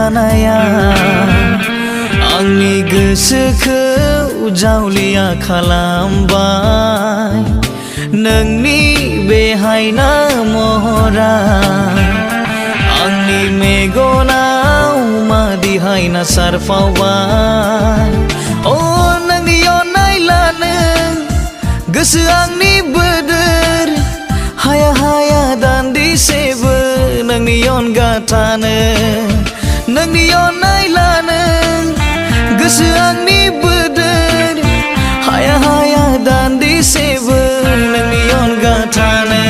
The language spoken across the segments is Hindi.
थानाया आंनि गोसोखौ जावलिया खालामबाय नोंनि बेहायना महरा आंनि मेगनाव मादिहायना सारफावबाय अ नोंनि अननाय लानो गोसो आंनि बोदोर हाया हाया दान्दिसेबो नोंनि अनगा थानो नोंनि अननाय लानो गोसो आंनि बोदोर हाया हाया दान्दिसेबो नोंनि अनगा थानो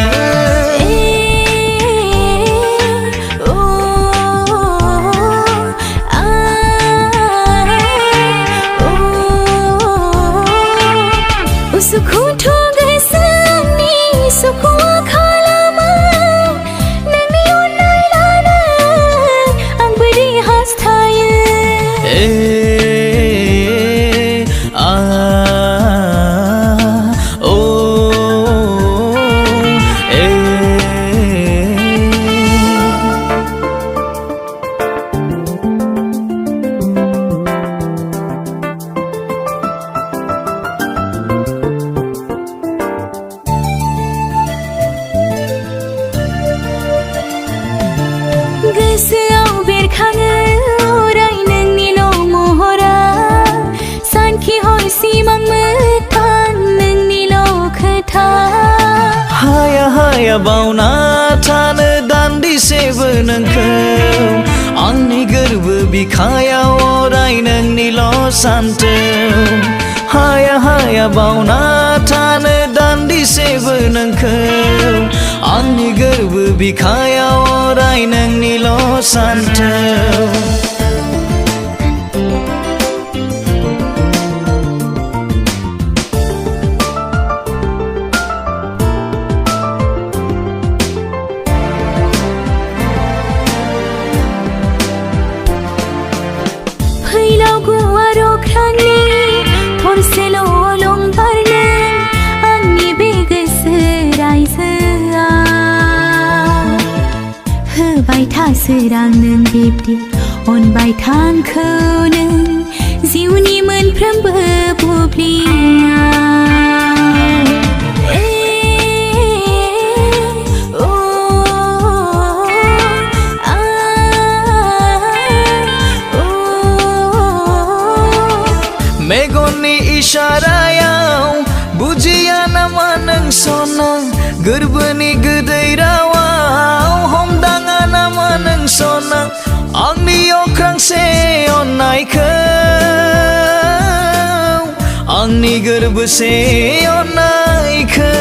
गोसोआव बेरखाङो अराय नोंनिल' महरा सानखि हर सिमां मोगथां नोंनिल' खोथा हाया हाया बावना थानो दान्दिसेबो नोंखौ आंनि गोरबो बिखायाव अराय नोंनिल' सानथौ हाया हाया बावना थानो दान्दिसेबो नोंखौ आंनि गोरबो बिखायाव अराय नोंनिल' सानथौ फैलाव गुवार अख्रांनि थरसेल' अलंबार नों आंनि बे गोसो रायजोआव होबाय था सोरां नों बिब्दि अनबाय था आंखौ नों जिउनि मोनफ्रोमबो बुब्लियाव मेगननि इशारायाव बुजिया नामा नों सना गोरबोनि गोदै रावाव हमदाङा नामा नों सना आंनि अख्रांसे अननायखौ आंनि गोरबोसे अननायखौ